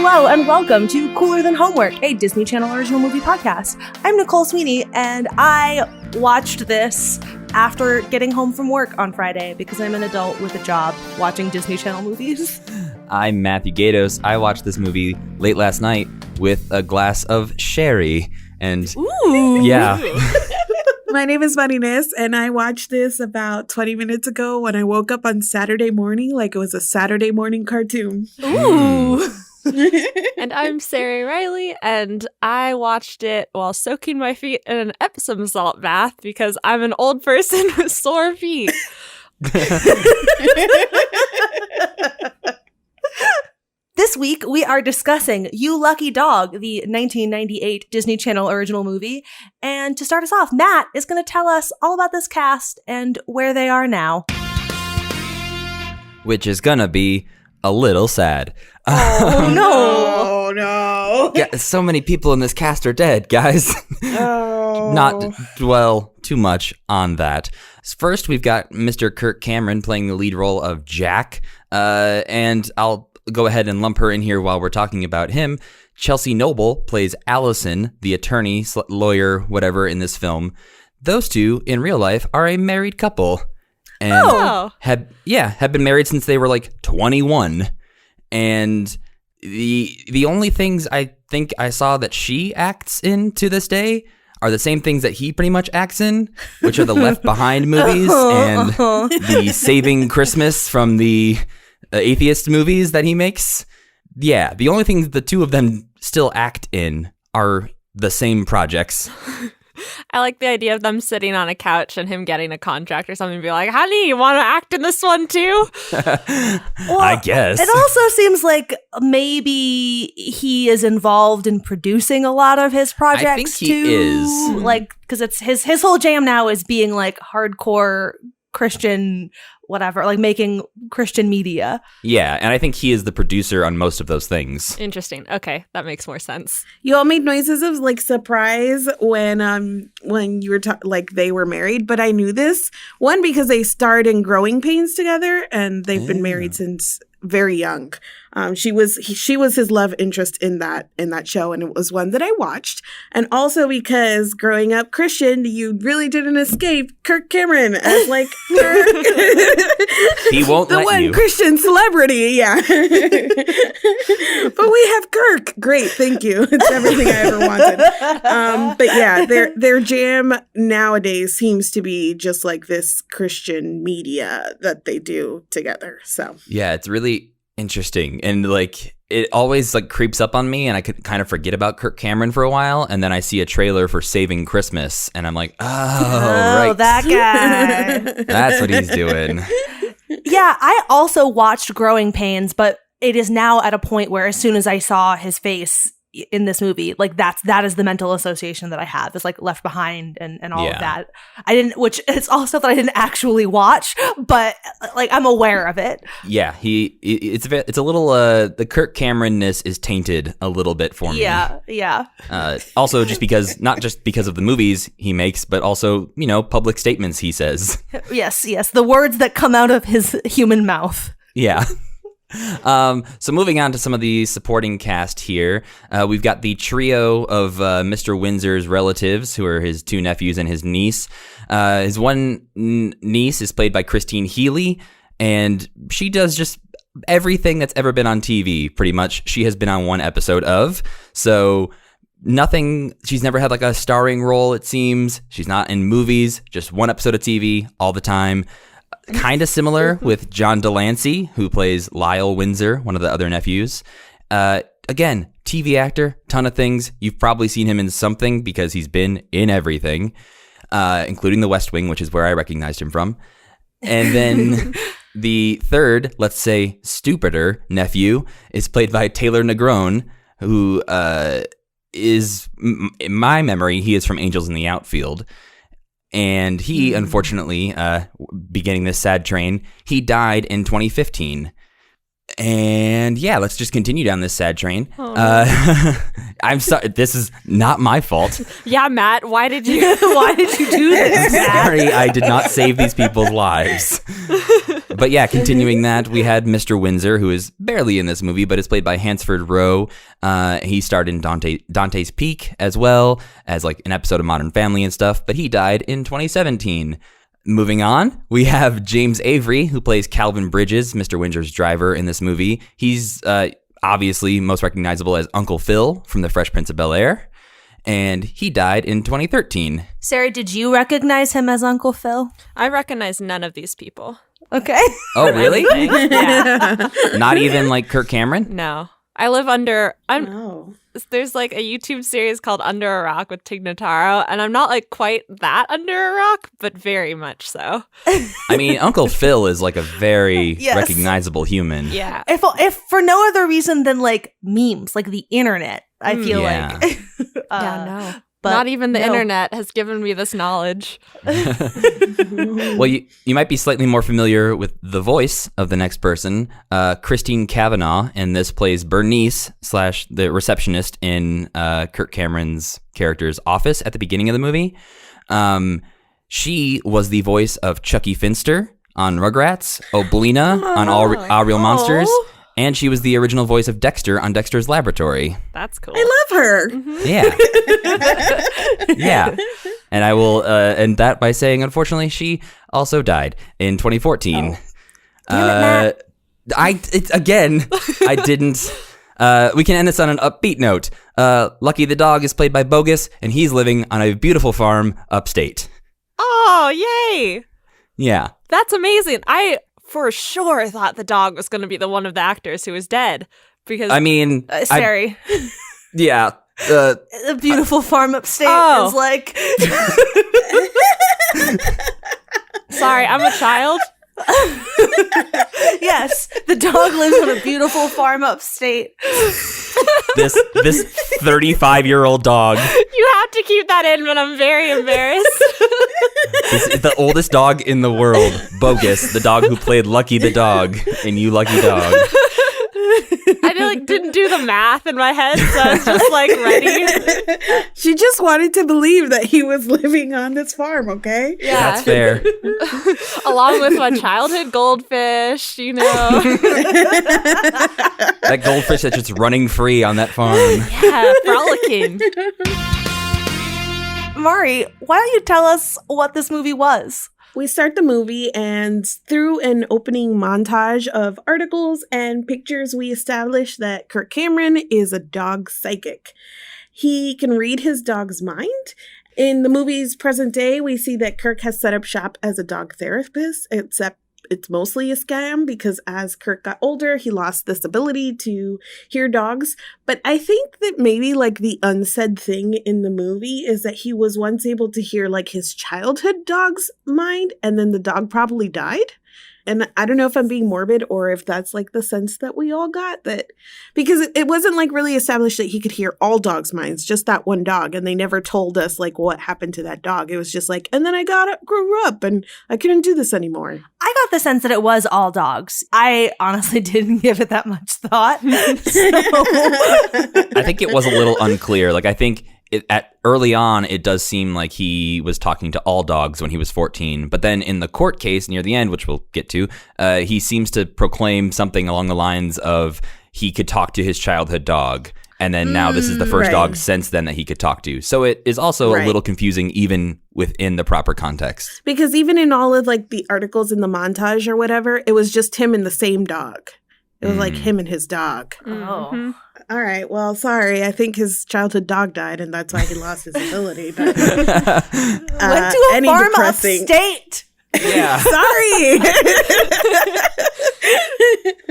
Hello and welcome to Cooler Than Homework, a Disney Channel original movie podcast. I'm Nicole Sweeney, and I watched this after getting home from work on Friday because I'm an adult with a job watching Disney Channel movies. I'm Matthew Gatos. I watched this movie late last night with a glass of sherry, and yeah. My name is Marines, and I watched this about 20 minutes ago when I woke up on Saturday morning like it was a Saturday morning cartoon. Ooh. And I'm Sarah Riley, and I watched it while soaking my feet in an Epsom salt bath because I'm an old person with sore feet. This week, we are discussing You Lucky Dog, the 1998 Disney Channel original movie. And to start us off, Matt is going to tell us all about this cast and where they are now. Which is gonna be a little sad. Oh, no. Oh, no. Yeah, so many people in this cast are dead, guys. Oh. Not dwell too much on that. First, we've got Mr. Kirk Cameron playing the lead role of Jack. And I'll go ahead and lump her in here while we're talking about him. Chelsea Noble plays Allison, the attorney, lawyer, whatever in this film. Those two, in real life, are a married couple. And have been married since they were like 21. And the only things I think I saw that she acts in to this day are the same things that he pretty much acts in, which are the Left Behind movies and the Saving Christmas from the atheist movies that he makes. Yeah, the only things the two of them still act in are the same projects. I like the idea of them sitting on a couch and him getting a contract or something and be like, honey, you want to act in this one too? Well, I guess. It also seems like maybe he is involved in producing a lot of his projects I think he too. is. Like, because it's his whole jam now is being like hardcore Christian whatever, like making Christian media. Yeah, and I think he is the producer on most of those things. Interesting. Okay, that makes more sense. You all made noises of like surprise when you were like they were married, but I knew this one because they starred in Growing Pains together, and they've been married since very young. She was his love interest in that show, and it was one that I watched. And also because growing up Christian, you really didn't escape Kirk Cameron as like He won't the let one you. Christian celebrity, yeah. But we have Kirk. Great, thank you. It's everything I ever wanted. But yeah, their jam nowadays seems to be just like this Christian media that they do together. So Yeah, it's really interesting, and like it always like creeps up on me, and I could kind of forget about Kirk Cameron for a while, and then I see a trailer for Saving Christmas, and I'm like, oh right, that guy. that's what he's doing. Yeah, I also watched Growing Pains, but it is now at a point where as soon as I saw his face in this movie, like that is the mental association that I have. It's like Left Behind and all of that. Which it's all stuff that I didn't actually watch, but like I'm aware of it. Yeah, it's a little the Kirk Cameron-ness is tainted a little bit for me. Yeah. Also, not just because of the movies he makes, but also public statements he says. Yes, the words that come out of his human mouth. Yeah. So moving on to some of the supporting cast here, we've got the trio of Mr. Windsor's relatives, who are his two nephews and his niece. His one niece is played by Christine Healy, and she does just everything that's ever been on TV, pretty much. She has been on one episode of, so nothing, she's never had like a starring role, it seems. She's not in movies, just one episode of TV all the time. Kind of similar with John Delancey, who plays Lyle Windsor, one of the other nephews. Again, TV actor, ton of things. You've probably seen him in something because he's been in everything, including The West Wing, which is where I recognized him from. And then the third, let's say, stupider nephew is played by Taylor Negron, who is, in my memory, he is from Angels in the Outfield. And he, unfortunately, beginning this sad train, he died in 2015. And yeah, let's just continue down this sad train. Oh, no. I'm sorry, this is not my fault. Yeah, Matt, why did you do this? Sorry, I did not save these people's lives. But yeah, continuing that, we had Mr. Windsor, who is barely in this movie, but is played by Hansford Rowe. He starred in Dante's Peak as well as like an episode of Modern Family and stuff, but he died in 2017. Moving on, we have James Avery, who plays Calvin Bridges, Mr. Windsor's driver in this movie. He's obviously most recognizable as Uncle Phil from The Fresh Prince of Bel-Air. And he died in 2013. Sarah, did you recognize him as Uncle Phil? I recognize none of these people. Okay. Oh, really? Yeah. Not even like Kirk Cameron? No. I live under... Oh. There's like a YouTube series called Under a Rock with Tig Notaro, and I'm not like quite that under a rock, but very much so. I mean, Uncle Phil is like a very Yes. recognizable human. Yeah. If for no other reason than like memes, like the internet, I feel Yeah. like. Yeah, no. But Not even the no. internet has given me this knowledge. Well, you might be slightly more familiar with the voice of the next person, Christine Cavanaugh, and this plays Bernice / the receptionist in Kirk Cameron's character's office at the beginning of the movie. She was the voice of Chucky Finster on Rugrats, Oblina on All Real Monsters, and she was the original voice of Dexter on Dexter's Laboratory. That's cool. I love her. Yeah. Yeah. And I will end that by saying, unfortunately, she also died in 2014. I didn't. We can end this on an upbeat note. Lucky the dog is played by Bogus, and he's living on a beautiful farm upstate. Oh, yay. Yeah. That's amazing. I for sure thought the dog was going to be the one of the actors who was dead. Because I mean, Sari, yeah. a beautiful farm upstate Oh. is like. sorry, I'm a child. Yes, the dog lives on a beautiful farm upstate. This 35-year-old dog. You have to keep that in, but I'm very embarrassed. This is the oldest dog in the world, Bogus, the dog who played Lucky the dog in You Lucky Dog. I didn't do the math in my head, so I was just like ready. She just wanted to believe that he was living on this farm, okay? Yeah. That's fair. Along with my childhood goldfish, you know. That goldfish that's just running free on that farm. Yeah, frolicking. Mari, why don't you tell us what this movie was? We start the movie, and through an opening montage of articles and pictures, we establish that Kirk Cameron is a dog psychic. He can read his dog's mind. In the movie's present day, we see that Kirk has set up shop as a dog therapist, except it's mostly a scam because as Kirk got older, he lost this ability to hear dogs. But I think that maybe like the unsaid thing in the movie is that he was once able to hear like his childhood dog's mind, and then the dog probably died. And I don't know if I'm being morbid or if that's like the sense that we all got, that because it wasn't like really established that he could hear all dogs' minds, just that one dog. And they never told us like what happened to that dog. It was just like, and then I grew up and I couldn't do this anymore. I got the sense that it was all dogs. I honestly didn't give it that much thought. I think it was a little unclear. Like, I think early on, it does seem like he was talking to all dogs when he was 14. But then in the court case near the end, which we'll get to, he seems to proclaim something along the lines of he could talk to his childhood dog. And then now this is the first right. dog since then that he could talk to. So it is also Right. a little confusing even within the proper context. Because even in all of like the articles in the montage or whatever, it was just him and the same dog. It was like him and his dog. Oh. All right. Well, sorry. I think his childhood dog died and that's why he lost his ability. But, Went to a any farm depressing- upstate. Yeah. Sorry.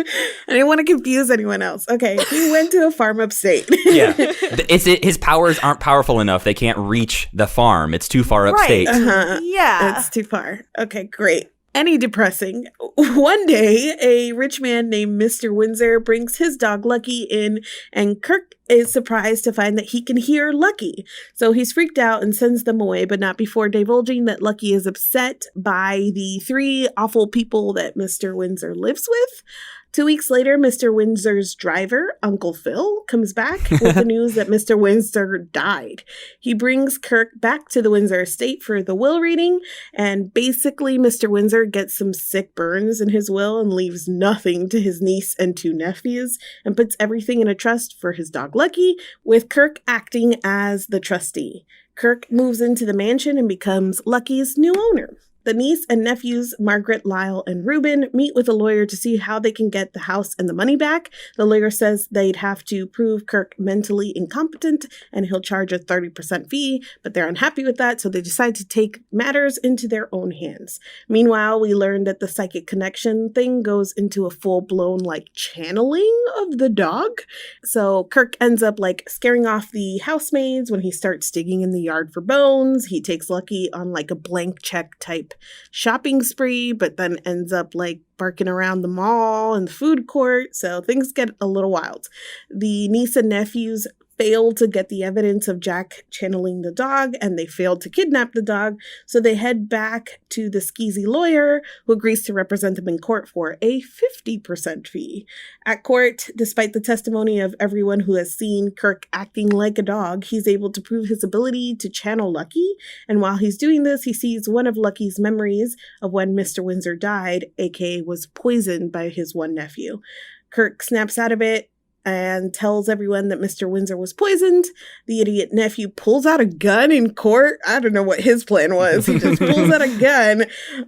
I didn't want to confuse anyone else. Okay. He went to a farm upstate. Yeah. His powers aren't powerful enough. They can't reach the farm. It's too far upstate. Uh-huh. Yeah. That's too far. Okay, great. Any depressing. One day, a rich man named Mr. Windsor brings his dog Lucky in, and Kirk is surprised to find that he can hear Lucky. So he's freaked out and sends them away, but not before divulging that Lucky is upset by the 3 awful people that Mr. Windsor lives with. 2 weeks later, Mr. Windsor's driver, Uncle Phil, comes back with the news that Mr. Windsor died. He brings Kirk back to the Windsor estate for the will reading, and basically Mr. Windsor gets some sick burns in his will and leaves nothing to his niece and 2 nephews, and puts everything in a trust for his dog Lucky, with Kirk acting as the trustee. Kirk moves into the mansion and becomes Lucky's new owner. The niece and nephews, Margaret, Lyle, and Reuben, meet with a lawyer to see how they can get the house and the money back. The lawyer says they'd have to prove Kirk mentally incompetent, and he'll charge a 30% fee, but they're unhappy with that, so they decide to take matters into their own hands. Meanwhile, we learn that the psychic connection thing goes into a full-blown, channeling of the dog. So Kirk ends up, scaring off the housemaids when he starts digging in the yard for bones. He takes Lucky on, a blank check type shopping spree, but then ends up barking around the mall and the food court, so things get a little wild. The niece and nephews fail to get the evidence of Jack channeling the dog, and they failed to kidnap the dog, so they head back to the skeezy lawyer, who agrees to represent them in court for a 50% fee. At court, despite the testimony of everyone who has seen Kirk acting like a dog, he's able to prove his ability to channel Lucky, and while he's doing this, he sees one of Lucky's memories of when Mr. Windsor died, aka was poisoned by his one nephew. Kirk snaps out of it and tells everyone that Mr. Windsor was poisoned. The idiot nephew pulls out a gun in court. I don't know what his plan was. He just pulls out a gun.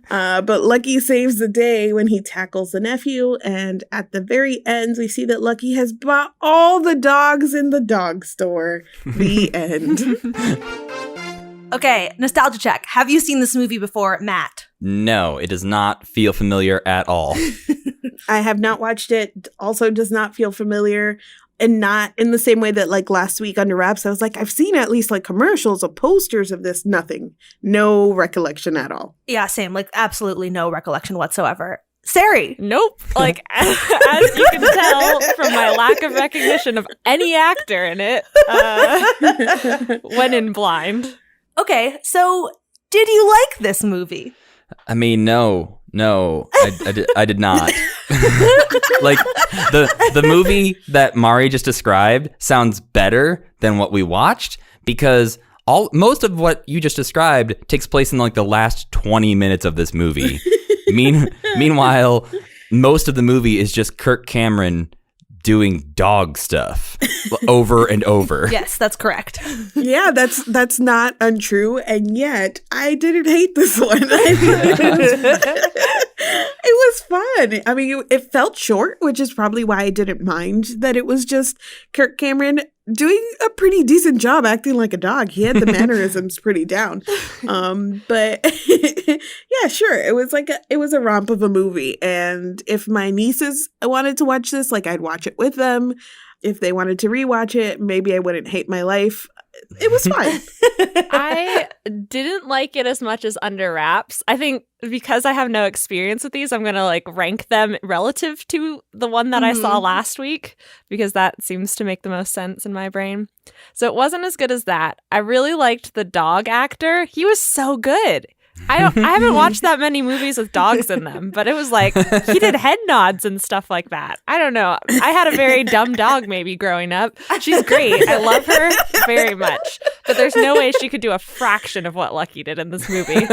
But Lucky saves the day when he tackles the nephew. And at the very end, we see that Lucky has bought all the dogs in the dog store. The end. Okay, nostalgia check. Have you seen this movie before, Matt? No, it does not feel familiar at all. I have not watched it. Also does not feel familiar, and not in the same way that last week Under Wraps, I was I've seen at least commercials or posters of this. Nothing. No recollection at all. Yeah, same. Absolutely no recollection whatsoever. Sari. Nope. As you can tell from my lack of recognition of any actor in it, went in blind. Okay, so did you like this movie? I mean, no, I did not. The movie that Mari just described sounds better than what we watched, because most of what you just described takes place in the last 20 minutes of this movie. Meanwhile, most of the movie is just Kirk Cameron doing dog stuff over and over. Yes, that's correct. Yeah, that's not untrue, and yet I didn't hate this one. It was fun. I mean, it felt short, which is probably why I didn't mind that it was just Kirk Cameron doing a pretty decent job acting like a dog. He had the mannerisms pretty down. But yeah, sure. It was a romp of a movie. And if my nieces wanted to watch this, I'd watch it with them. If they wanted to rewatch it, maybe I wouldn't hate my life. It was fine. I didn't like it as much as Under Wraps. I think because I have no experience with these, I'm going to rank them relative to the one that I saw last week, because that seems to make the most sense in my brain. So it wasn't as good as that. I really liked the dog actor. He was so good. I haven't watched that many movies with dogs in them, but it was he did head nods and stuff like that. I don't know. I had a very dumb dog maybe growing up. She's great. I love her very much. But there's no way she could do a fraction of what Lucky did in this movie.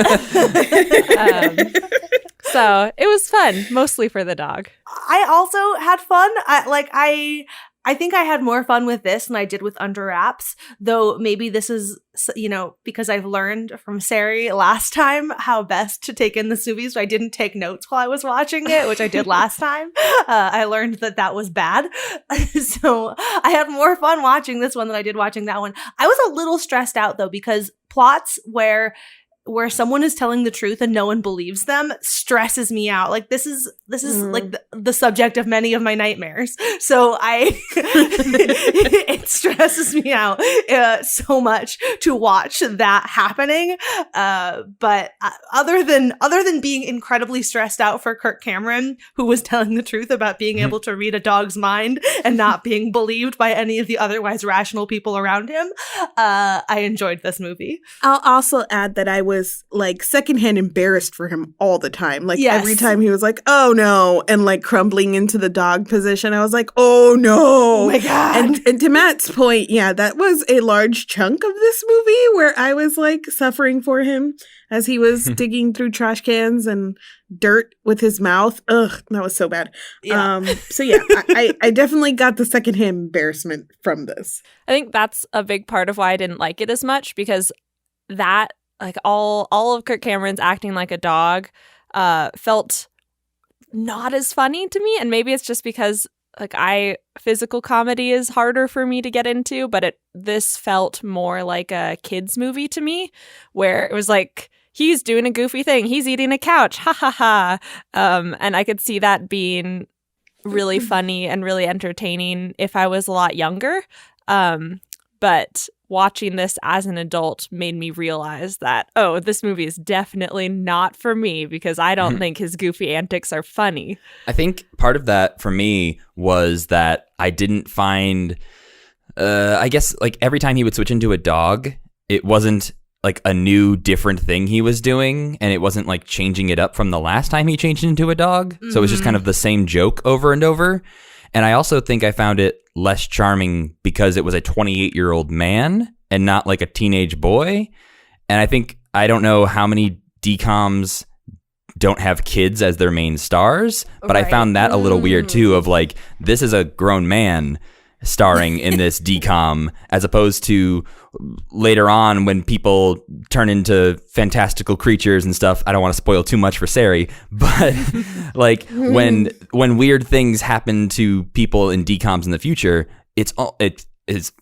So it was fun, mostly for the dog. I also had fun. I think I had more fun with this than I did with Under Wraps, though maybe this is, because I've learned from Sari last time how best to take in this movie, so I didn't take notes while I was watching it, which I did last time. I learned that was bad. So I had more fun watching this one than I did watching that one. I was a little stressed out, though, because plots where someone is telling the truth and no one believes them stresses me out. This is the subject of many of my nightmares. So it stresses me out so much to watch that happening. But other than being incredibly stressed out for Kirk Cameron, who was telling the truth about being able to read a dog's mind and not being believed by any of the otherwise rational people around him, I enjoyed this movie. I'll also add that I was was like secondhand embarrassed for him all the time. Like Yes. every time he was like, oh no, and like crumbling into the dog position, I was like, oh no. Oh my God. And to Matt's point, yeah, that was a large chunk of this movie where I was like suffering for him as he was digging through trash cans and dirt with his mouth. Ugh, that was so bad. Yeah. So yeah, I definitely got the secondhand embarrassment from this. I think that's a big part of why I didn't like it as much, because that, like, all of Kirk Cameron's acting like a dog felt not as funny to me. And maybe it's just because like physical comedy is harder for me to get into, but this felt more like a kids movie to me, where it was like, he's doing a goofy thing, he's eating a couch, ha ha ha. And I could see that being really funny and really entertaining if I was a lot younger. But watching this as an adult made me realize that, oh, this movie is definitely not for me, because I don't think his goofy antics are funny. I think part of that for me was that I didn't find, I guess, like every time he would switch into a dog, it wasn't like a new, different thing he was doing, and it wasn't like changing it up from the last time he changed into a dog. So it was just kind of the same joke over and over. And I also think I found it less charming because it was a 28-year-old man and not like a teenage boy. And I don't know how many DComs don't have kids as their main stars, but I found that a little weird too, of like, this is a grown man starring in this DCOM, as opposed to later on when people turn into fantastical creatures and stuff. I don't want to spoil too much for Sari, but like when weird things happen to people in DCOMs in the future,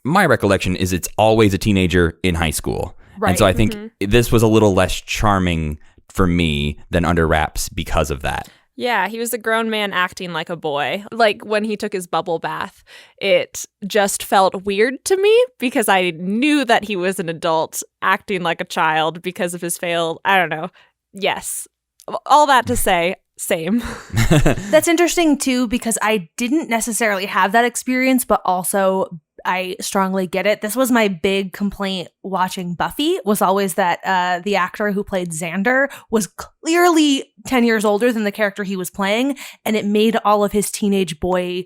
my recollection is it's always a teenager in high school. Right. And so I think this was a little less charming for me than Under Wraps because of that. Yeah, he was a grown man acting like a boy. Like when he took his bubble bath, it just felt weird to me because I knew that he was an adult acting like a child because of his failed, I don't know. Yes. All that to say, same. That's interesting too, because I didn't necessarily have that experience, but also I strongly get it. This was my big complaint watching Buffy, was always that the actor who played Xander was clearly 10 years older than the character he was playing, and it made all of his teenage boy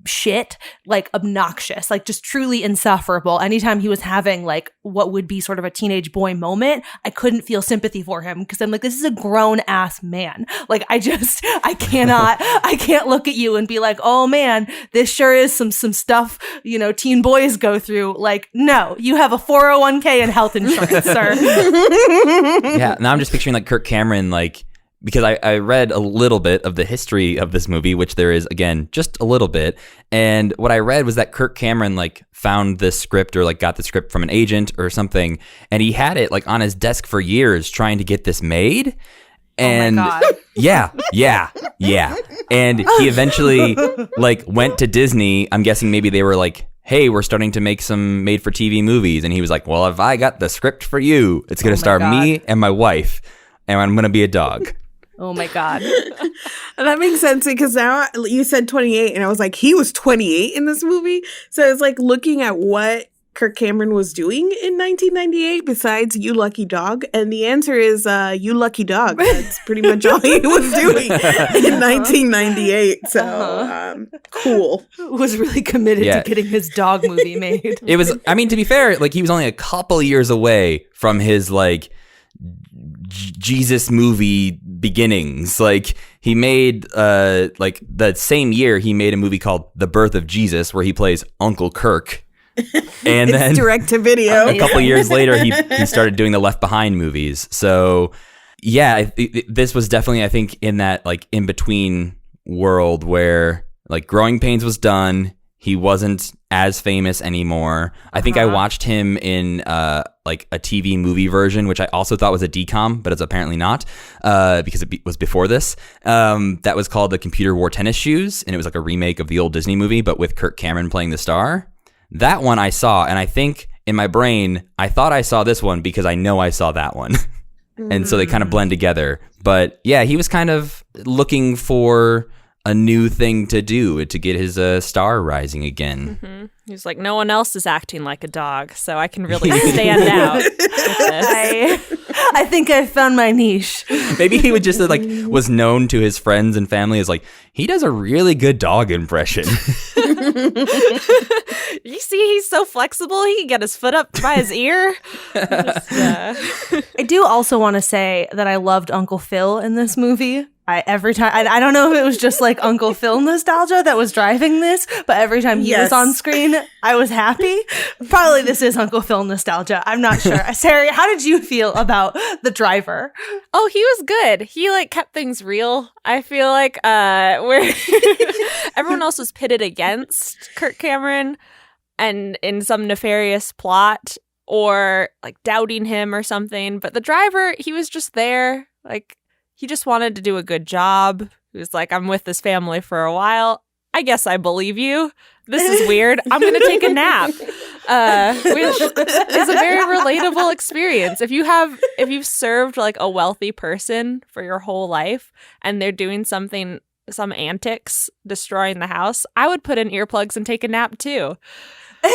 shit like obnoxious, like just truly insufferable. Anytime he was having like what would be sort of a teenage boy moment, I couldn't feel sympathy for him, because I'm like, this is a grown ass man. Like I can't look at you and be like, oh man, this sure is some stuff, teen boys go through. Like, no, you have a 401k and health insurance, sir. Yeah, now I'm just picturing like Kirk Cameron, like, because I read a little bit of the history of this movie, which there is, again, just a little bit. And what I read was that Kirk Cameron like found this script, or like got the script from an agent or something, and he had it like on his desk for years trying to get this made. And oh my God. Yeah. And he eventually like went to Disney. I'm guessing maybe they were like, hey, we're starting to make some made for TV movies. And he was like, well, if I got the script for you, it's going to star me and my wife, and I'm going to be a dog. Oh my God. That makes sense, because now you said 28 and I was like, he was 28 in this movie. So I was like looking at what Kirk Cameron was doing in 1998 besides You Lucky Dog. And the answer is You Lucky Dog. That's pretty much all he was doing in 1998. So cool. Was really committed to getting his dog movie made. It was, I mean, to be fair, like he was only a couple years away from his like Jesus movie beginnings. Like he made like the same year he made a movie called The Birth of Jesus, where he plays Uncle Kirk. And then direct to video. A couple years later he started doing the Left Behind movies. So yeah, this was definitely, I think, in that like in between world where like Growing Pains was done. He wasn't as famous anymore. I think I watched him in like a TV movie version, which I also thought was a DCOM, but it's apparently not, because it was before this. That was called The Computer Wore Tennis Shoes, and it was like a remake of the old Disney movie, but with Kirk Cameron playing the star. That one I saw, and I think in my brain, I thought I saw this one because I know I saw that one. And so they kind of blend together. But yeah, he was kind of looking for a new thing to do to get his star rising again. Mm-hmm. He was like, no one else is acting like a dog, so I can really stand out with this. I think I found my niche. Maybe he would just like was known to his friends and family as like, he does a really good dog impression. You see, he's so flexible. He can get his foot up by his ear. I do also want to say that I loved Uncle Phil in this movie. Every time, I don't know if it was just like Uncle Phil nostalgia that was driving this, but every time he was on screen, I was happy. Probably this is Uncle Phil nostalgia. I'm not sure. Sarah, how did you feel about the driver? Oh, he was good. He like kept things real. I feel like where everyone else was pitted against Kirk Cameron and in some nefarious plot or like doubting him or something. But the driver, he was just there. Like, he just wanted to do a good job. He was like, I'm with this family for a while. I guess I believe you. This is weird. I'm going to take a nap. Which is a very relatable experience. If you've served like a wealthy person for your whole life and they're doing some antics, destroying the house, I would put in earplugs and take a nap too. And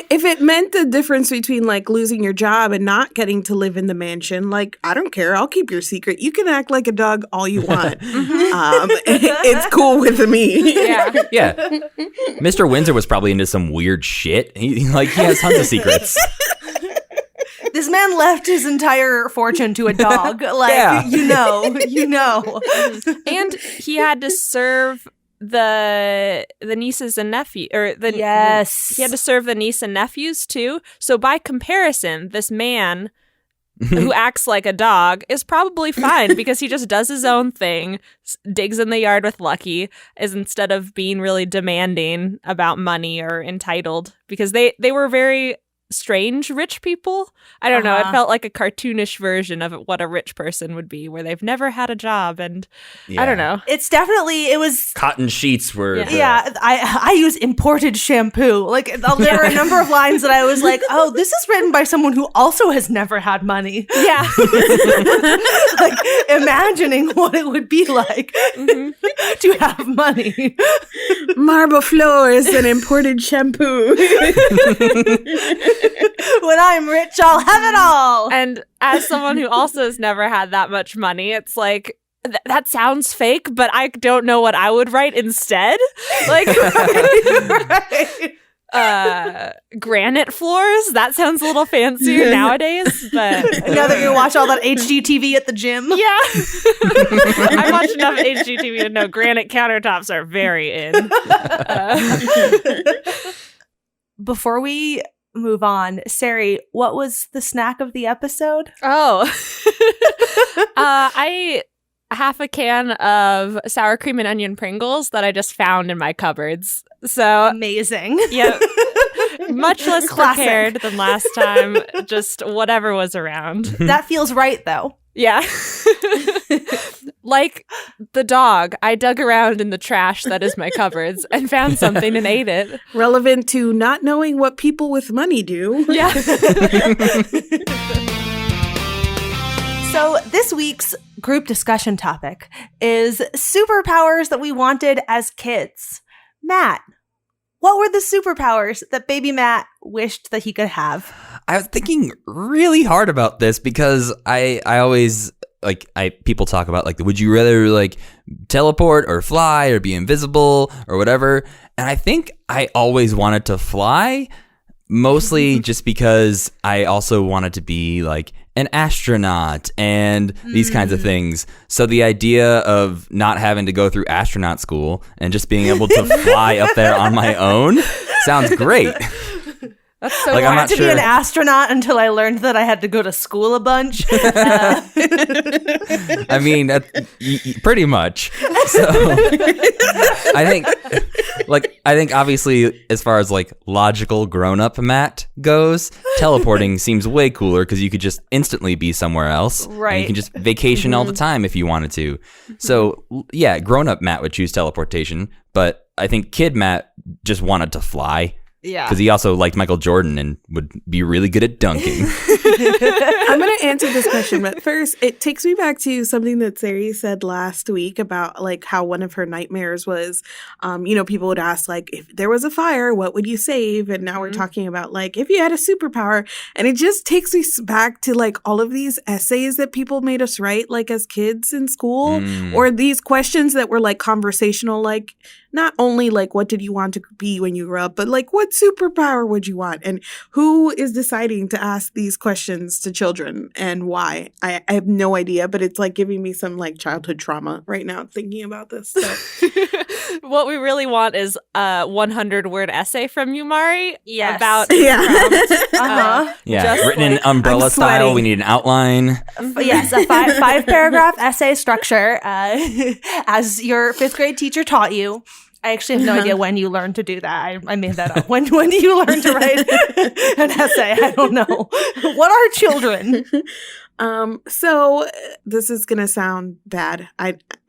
if it meant the difference between like losing your job and not getting to live in the mansion, like, I don't care. I'll keep your secret. You can act like a dog all you want. It's cool with me. Yeah. Mr. Windsor was probably into some weird shit. He has tons of secrets. This man left his entire fortune to a dog. Like, you know. And he had to serve the nieces and nephews, he had to serve the niece and nephews too. So by comparison, this man who acts like a dog is probably fine because he just does his own thing, digs in the yard with Lucky, is instead of being really demanding about money or entitled, because they were very strange rich people. I don't know. It felt like a cartoonish version of what a rich person would be, where they've never had a job, and I don't know. It's definitely, it was cotton sheets were. I use imported shampoo. Like, there were a number of lines that I was like, oh, this is written by someone who also has never had money. Yeah. Like, imagining what it would be like to have money. Marble floors and imported shampoo. When I'm rich, I'll have it all. And as someone who also has never had that much money, it's like, that sounds fake, but I don't know what I would write instead. Like, granite floors? That sounds a little fancier nowadays, but now that you watch all that HGTV at the gym. Yeah. I watch enough HGTV to know granite countertops are very in. Before we move on, Sari, what was the snack of the episode? Oh, I half a can of sour cream and onion Pringles that I just found in my cupboards. So amazing. Yeah, much less prepared than last time. Just whatever was around. That feels right, though. Yeah. Like the dog, I dug around in the trash that is my cupboards and found something and ate it. Relevant to not knowing what people with money do. Yeah. So this week's group discussion topic is superpowers that we wanted as kids. Matt, what were the superpowers that baby Matt wished that he could have? I was thinking really hard about this because I always people talk about like, would you rather like teleport or fly or be invisible or whatever? And I think I always wanted to fly, mostly just because I also wanted to be like an astronaut and these kinds of things. So the idea of not having to go through astronaut school and just being able to fly up there on my own sounds great. That's so like, I I'm wanted not to be an astronaut until I learned that I had to go to school a bunch. I mean, pretty much. So I think obviously as far as like logical grown-up Matt goes, teleporting seems way cooler because you could just instantly be somewhere else. Right. And you can just vacation all the time if you wanted to. So yeah, grown-up Matt would choose teleportation, but I think kid Matt just wanted to fly. Yeah. Because he also liked Michael Jordan and would be really good at dunking. I'm going to answer this question, but first, it takes me back to something that Sari said last week about like how one of her nightmares was, people would ask like, if there was a fire, what would you save? And now we're talking about like, if you had a superpower. And it just takes me back to like all of these essays that people made us write like as kids in school, or these questions that were like conversational, like not only like what did you want to be when you grew up, but like what superpower would you want? And who is deciding to ask these questions to children and why? I have no idea, but it's like giving me some like childhood trauma right now thinking about this. So. What we really want is a 100-word essay from you, Mari. Yes. About Yeah, written in umbrella style. We need an outline. Yes, a five paragraph essay structure, as your 5th grade teacher taught you. I actually have no idea when you learned to do that. I made that up. When do you learn to write an essay? I don't know. What are children? So this is going to sound bad.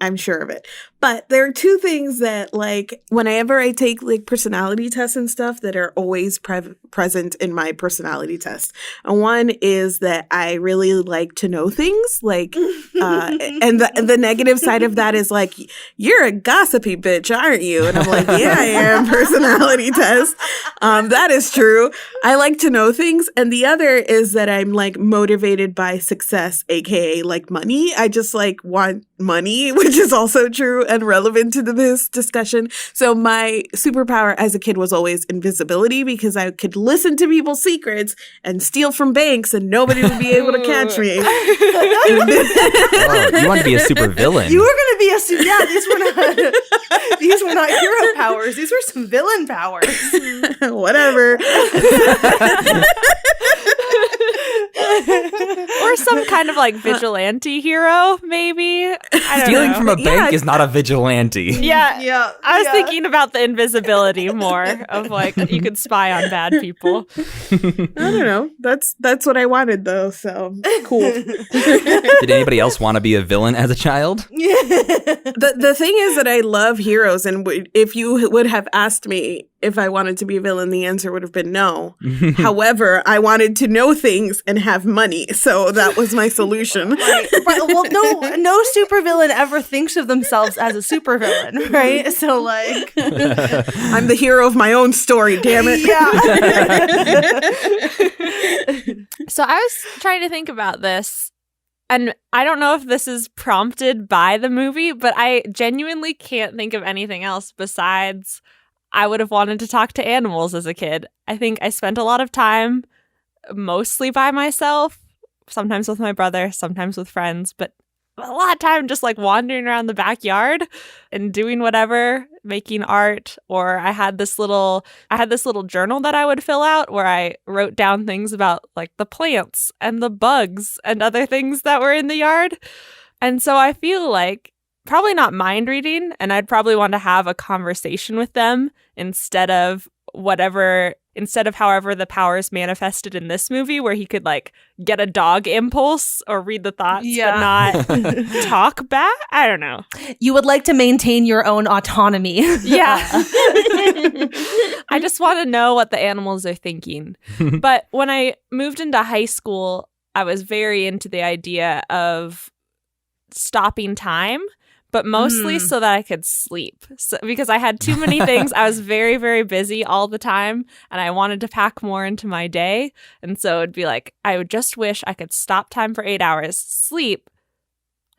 I'm sure of it. But there are two things that like whenever I take like personality tests and stuff that are always present in my personality test. And one is that I really like to know things like, and the negative side of that is like, you're a gossipy bitch, aren't you? And I'm like, yeah, I am. Personality test. That is true. I like to know things. And the other is that I'm like motivated by success, aka like money. I just like want money, which is also true and relevant to this discussion. So my superpower as a kid was always invisibility because I could listen to people's secrets and steal from banks and nobody would be able to catch me. Oh, you want to be a super villain. You were going to be these were not hero powers. These were some villain powers. Whatever. Or some kind of like vigilante hero, maybe. I don't Stealing know. from a bank is not a vigilante. Yeah. I was thinking about the invisibility more of like you could spy on bad people. I don't know. That's what I wanted though. So cool. Did anybody else want to be a villain as a child? The thing is that I love heroes, and if you would have asked me if I wanted to be a villain, the answer would have been no. However, I wanted to know things and have money, so that was my solution. Right. Well, no supervillain ever thinks of themselves as a supervillain, right? So, like, I'm the hero of my own story. Damn it! Yeah. So I was trying to think about this. And I don't know if this is prompted by the movie, but I genuinely can't think of anything else besides I would have wanted to talk to animals as a kid. I think I spent a lot of time mostly by myself, sometimes with my brother, sometimes with friends, but a lot of time just like wandering around the backyard and doing whatever, making art. Or I had this little journal that I would fill out where I wrote down things about like the plants and the bugs and other things that were in the yard. And so I feel like probably not mind reading, and I'd probably want to have a conversation with them instead of however the powers manifested in this movie, where he could like get a dog impulse or read the thoughts, but not talk back. I don't know. You would like to maintain your own autonomy. Yeah. I just want to know what the animals are thinking. But when I moved into high school, I was very into the idea of stopping time, but mostly so that I could sleep. So, because I had too many things. I was very, very busy all the time, and I wanted to pack more into my day. And so it'd be like, I would just wish I could stop time for 8 hours, sleep,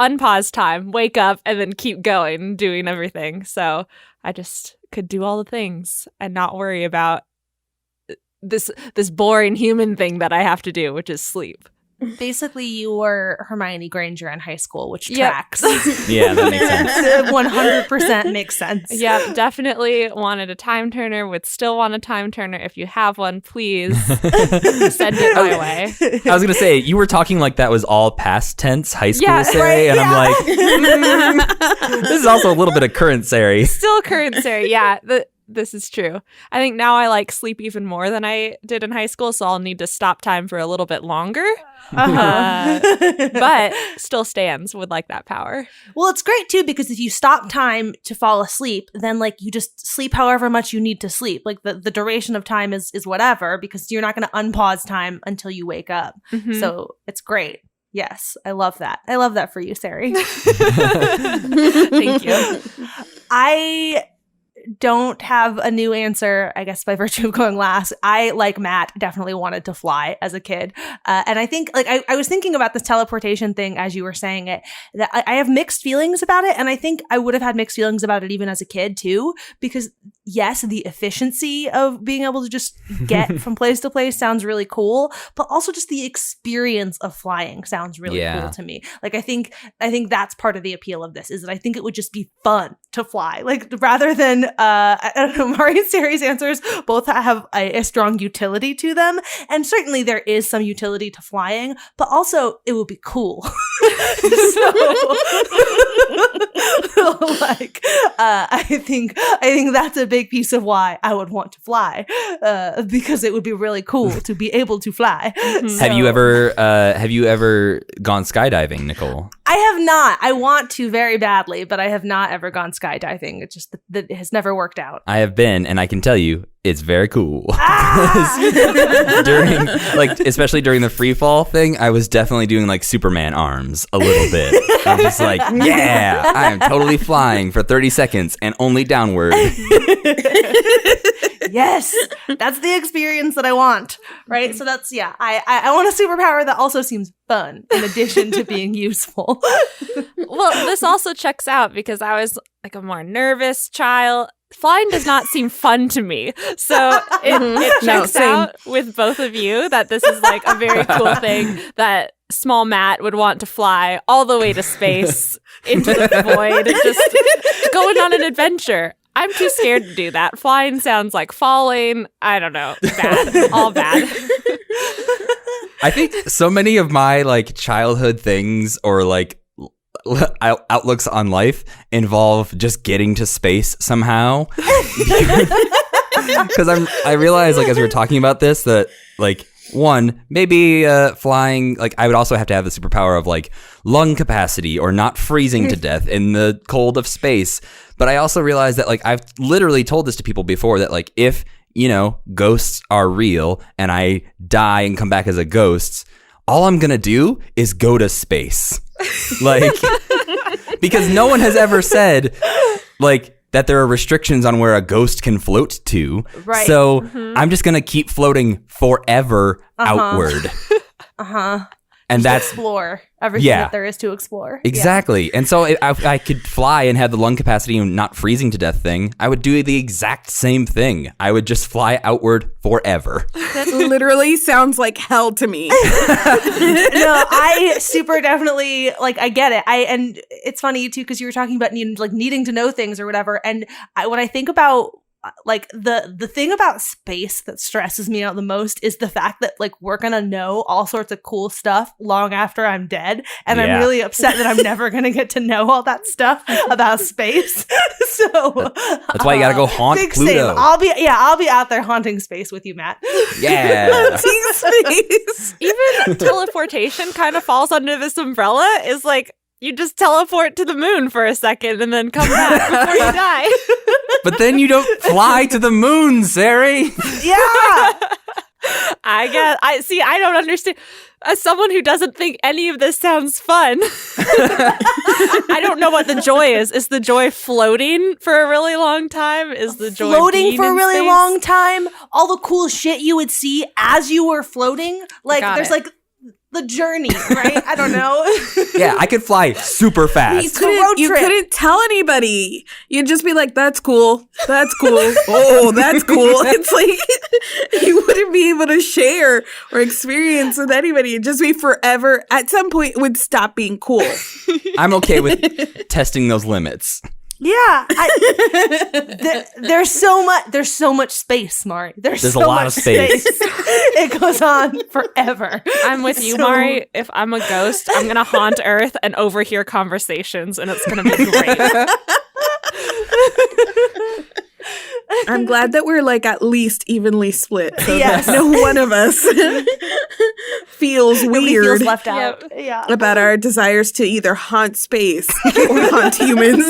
unpause time, wake up, and then keep going, doing everything. So I just could do all the things and not worry about this boring human thing that I have to do, which is sleep. Basically, you were Hermione Granger in high school, which tracks. Yeah, that makes sense. 100% makes sense. Yeah, definitely wanted a time turner, would still want a time turner. If you have one, please send it my way. I was going to say, you were talking like that was all past tense high school Sari, and I'm like, this is also a little bit of current Sari. Still current Sari, yeah. this is true. I think now I like sleep even more than I did in high school, so I'll need to stop time for a little bit longer. But still stands would like that power. Well, it's great too because if you stop time to fall asleep, then like you just sleep however much you need to sleep. Like the duration of time is whatever because you're not going to unpause time until you wake up. Mhm. So it's great. Yes, I love that. I love that for you, Sari. Thank you. I don't have a new answer, I guess, by virtue of going last. I, like Matt, definitely wanted to fly as a kid. And I think, like, I was thinking about this teleportation thing as you were saying it, that I have mixed feelings about it. And I think I would have had mixed feelings about it even as a kid, too, because yes, the efficiency of being able to just get from place to place sounds really cool, but also just the experience of flying sounds really cool to me. Like, I think that's part of the appeal of this, is that I think it would just be fun to fly. Like, rather than, I don't know, Mari and Sari's answers both have a strong utility to them. And certainly there is some utility to flying, but also it would be cool. I think that's a big piece of why I would want to fly, because it would be really cool to be able to fly. Mhm. Have you ever gone skydiving, Nicole? I have not. I want to very badly, but I have not ever gone skydiving. It just that it has never worked out. I have been, and I can tell you, it's very cool. Ah! during, like, especially during the free fall thing, I was definitely doing like Superman arms a little bit. I'm just like, yeah, I am totally flying for 30 seconds and only downward. Yes, that's the experience that I want, right? So that's, I want a superpower that also seems fun in addition to being useful. Well, this also checks out because I was like a more nervous child. Flying does not seem fun to me. So it checks out with both of you that this is like a very cool thing that small Matt would want to fly all the way to space into the void and just going on an adventure. I'm too scared to do that. Flying sounds like falling. I don't know. Bad. All bad. I think so many of my like childhood things or like outlooks on life involve just getting to space somehow. Because I realized, like, as we were talking about this, that like one, maybe flying, like I would also have to have the superpower of like lung capacity or not freezing to death in the cold of space. But I also realized that, like, I've literally told this to people before, that like if, you know, ghosts are real and I die and come back as a ghost, all I'm gonna do is go to space. Like, because no one has ever said like that there are restrictions on where a ghost can float to. Right. So I'm just gonna keep floating forever outward. And just that's explore everything that there is to explore. Exactly. And so if I could fly and have the lung capacity and not freezing to death thing, I would do the exact same thing. I would just fly outward forever. That literally sounds like hell to me. No, I super definitely, like, I get it. And it's funny too, because you were talking about needing to know things or whatever. And when I think about like the thing about space that stresses me out the most is the fact that like we're gonna know all sorts of cool stuff long after I'm dead, and I'm really upset that I'm never gonna get to know all that stuff about space. So that's why you gotta go haunt big Pluto. Same. I'll be out there haunting space with you, Matt. Yeah. Space. Even teleportation kind of falls under this umbrella. Is like you just teleport to the moon for a second and then come back before you die. But then you don't fly to the moon, Sari. Yeah. I don't understand. As someone who doesn't think any of this sounds fun, I don't know what the joy is. Is the joy floating for a really long time? Is the joy floating for a really space? long time? All the cool shit you would see as you were floating? Like, there's like the journey, right? I don't know. Yeah, I could fly super fast. You couldn't tell anybody. You'd just be like, that's cool. That's cool. Oh, that's cool. It's like you wouldn't be able to share or experience with anybody. It'd just be forever. At some point, it would stop being cool. I'm okay with testing those limits. Yeah, there's so much space, Mari. There's a so lot much of space. It goes on forever. I'm with you, Mari. If I'm a ghost, I'm gonna haunt Earth and overhear conversations, and it's gonna be great. I'm I'm glad that we're like at least evenly split. So Yes. that no one of us feels Nobody weird feels left out. Yep. Yeah. about our desires to either haunt space or haunt humans.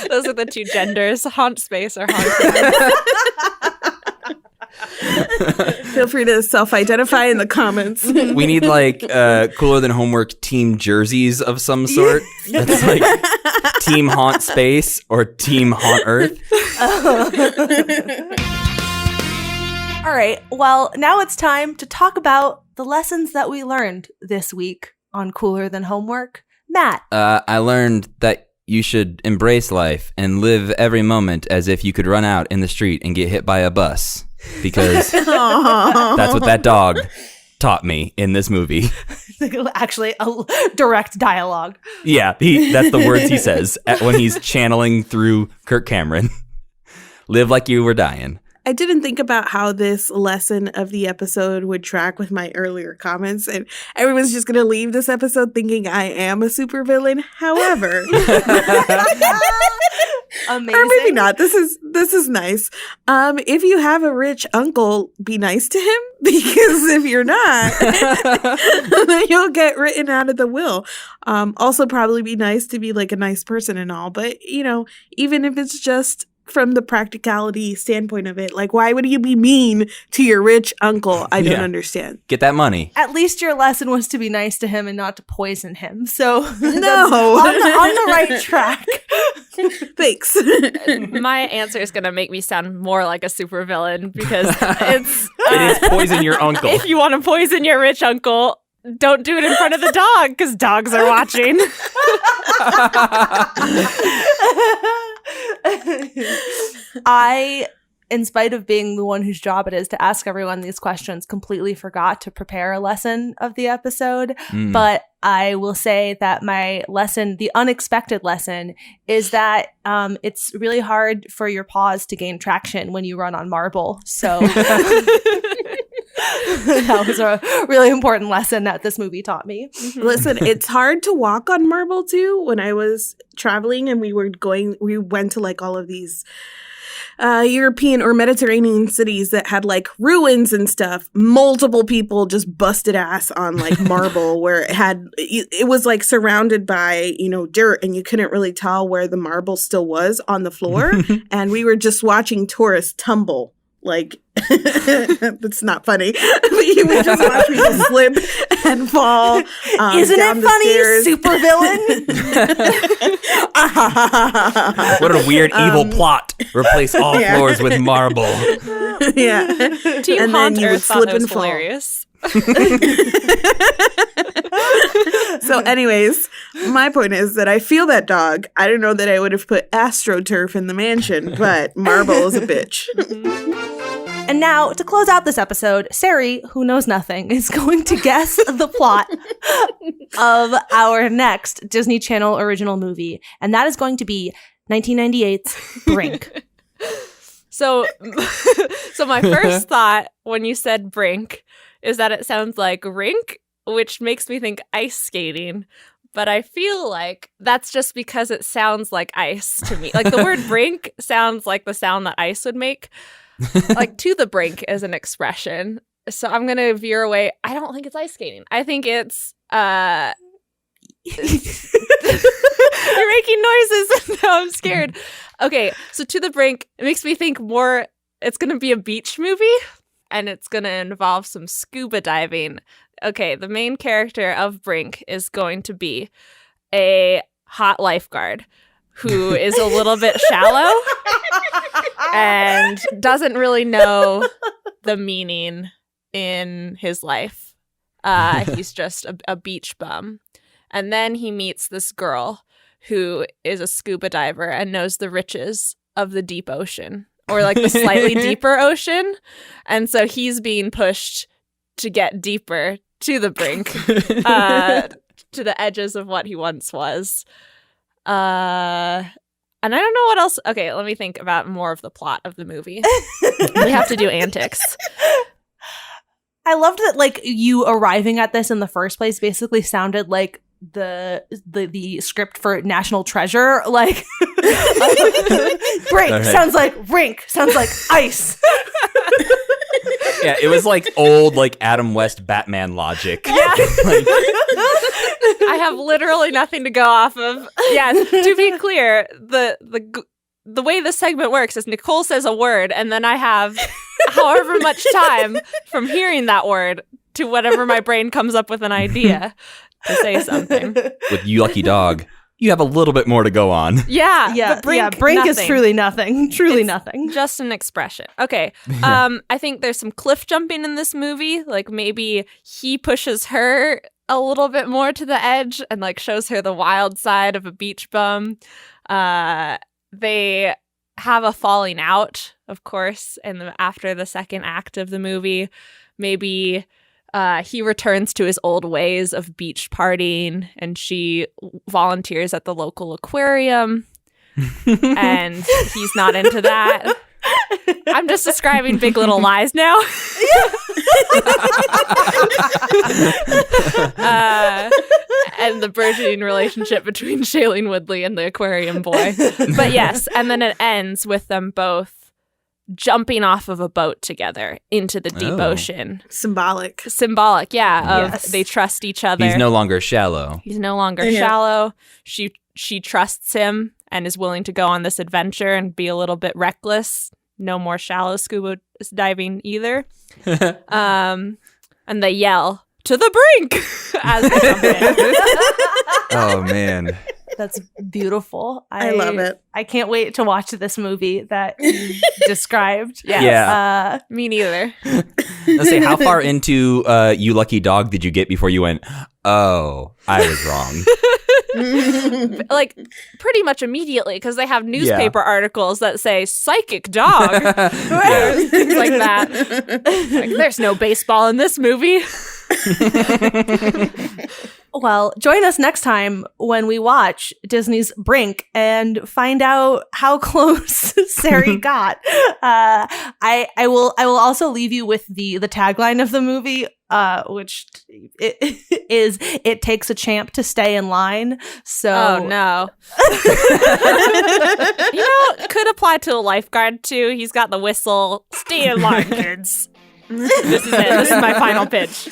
Those are the two genders: haunt space or haunt humans. Feel free to self-identify in the comments. We need like cooler than homework team jerseys of some sort. That's like team haunt space or team haunt earth. All right. Well, now it's time to talk about the lessons that we learned this week on Cooler Than Homework. Matt. I learned that you should embrace life and live every moment as if you could run out in the street and get hit by a bus. Because that's what that dog taught me in this movie. Actually, a direct dialogue. Yeah, that's the words he says when he's channeling through Kirk Cameron. Live like you were dying. I didn't think about how this lesson of the episode would track with my earlier comments, and everyone's just going to leave this episode thinking I am a supervillain. However, Amazing. or maybe not. This is nice. If you have a rich uncle, be nice to him, because if you're not, then you'll get written out of the will. Also, probably be nice to be like a nice person and all, but even if it's just from the practicality standpoint of it, like, why would you be mean to your rich uncle? I don't understand. Get that money. At least your lesson was to be nice to him and not to poison him. So No. on the right track. Thanks. My answer is going to make me sound more like a supervillain because it's It is poison your uncle. if you want to poison your rich uncle, don't do it in front of the dog because dogs are watching. I, in spite of being the one whose job it is to ask everyone these questions, completely forgot to prepare a lesson of the episode. But I will say that my lesson, the unexpected lesson, is that it's really hard for your paws to gain traction when you run on marble. So that was a really important lesson that this movie taught me. Listen, it's hard to walk on marble too. When I was traveling and we went to like all of these European or Mediterranean cities that had like ruins and stuff. Multiple people just busted ass on like marble where it was like surrounded by, dirt, and you couldn't really tell where the marble still was on the floor. And we were just watching tourists tumble. Like, that's not funny. But you would just watch people slip and fall. Isn't down it the funny, stairs. supervillain? What a weird evil plot. Replace all floors with marble. Yeah. Team And then Haunt you would Earth thought slip it was and fall. hilarious. So anyways, my point is that I feel that dog. I don't know that I would have put AstroTurf in the mansion, but marble is a bitch. And now, to close out this episode, Sari, who knows nothing, is going to guess the plot of our next Disney Channel original movie. And that is going to be 1998's Brink. So my first thought when you said Brink is that it sounds like rink, which makes me think ice skating. But I feel like that's just because it sounds like ice to me. Like the word brink sounds like the sound that ice would make. Like to the brink is an expression. So I'm going to veer away. I don't think it's ice skating. I think it's you're making noises. Now I'm scared. Okay, so to the brink, it makes me think more it's going to be a beach movie and it's going to involve some scuba diving. Okay, the main character of Brink is going to be a hot lifeguard who is a little bit shallow and doesn't really know the meaning in his life. He's just a beach bum. And then he meets this girl who is a scuba diver and knows the riches of the deep ocean, or like the slightly deeper ocean. And so he's being pushed to get deeper to the brink, to the edges of what he once was. And I don't know what else. Okay, let me think about more of the plot of the movie. We have to do antics. I loved that, like, you arriving at this in the first place basically sounded like the script for National Treasure. Like, Break All right. sounds like rink. Sounds like ice. Yeah, it was like old, like Adam West Batman logic. Yeah. Like, I have literally nothing to go off of. Yeah, to be clear, the way this segment works is Nicole says a word, and then I have however much time from hearing that word to whatever my brain comes up with an idea to say something. with You Lucky Dog, you have a little bit more to go on. Yeah, but brink, brink is nothing. truly nothing. Truly It's nothing. Just an expression. Okay. I think there's some cliff jumping in this movie. Like maybe he pushes her a little bit more to the edge and like shows her the wild side of a beach bum. They have a falling out, of course, after the second act of the movie. Maybe he returns to his old ways of beach partying, and she volunteers at the local aquarium, and he's not into that. I'm just describing Big Little Lies now. And the burgeoning relationship between Shailene Woodley and the aquarium boy. But yes, and then it ends with them both jumping off of a boat together into the deep ocean. Symbolic. Symbolic, yeah, of Yes. they trust each other. He's no longer shallow. He's no longer shallow. She trusts him and is willing to go on this adventure and be a little bit reckless. No more shallow scuba diving either. And they yell, "To the brink!" as they jump in. Oh, man. That's beautiful. I love it. I can't wait to watch this movie that you described. Yeah. Me neither. Let's say, how far into You Lucky Dog did you get before you went, oh, I was wrong? Like pretty much immediately, because they have newspaper articles that say psychic dog. Yeah. Things like that. Like, there's no baseball in this movie. Well, join us next time when we watch Disney's Brink and find out how close Sari got. I will also leave you with the tagline of the movie, which is "It takes a champ to stay in line." So, Oh no. Could apply to a lifeguard too. He's got the whistle. Stay in line, kids. This is it. This is my final pitch.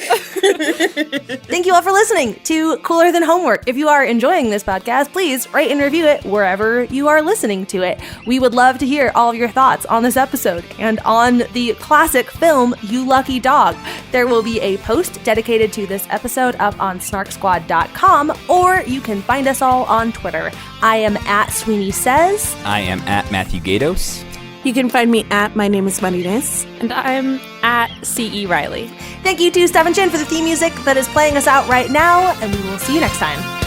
Thank you all for listening to Cooler Than Homework. If you are enjoying this podcast, please rate and review it wherever you are listening to it. We would love to hear all of your thoughts on this episode and on the classic film You Lucky Dog. There will be a post dedicated to this episode up on SnarkSquad.com, or you can find us all on Twitter. I am at Sweeney Says. I am at Matthew Gatos. You can find me at My Name is Marines. And I'm at C.E. Riley. Thank you to Stephen Chin for the theme music that is playing us out right now, and we will see you next time.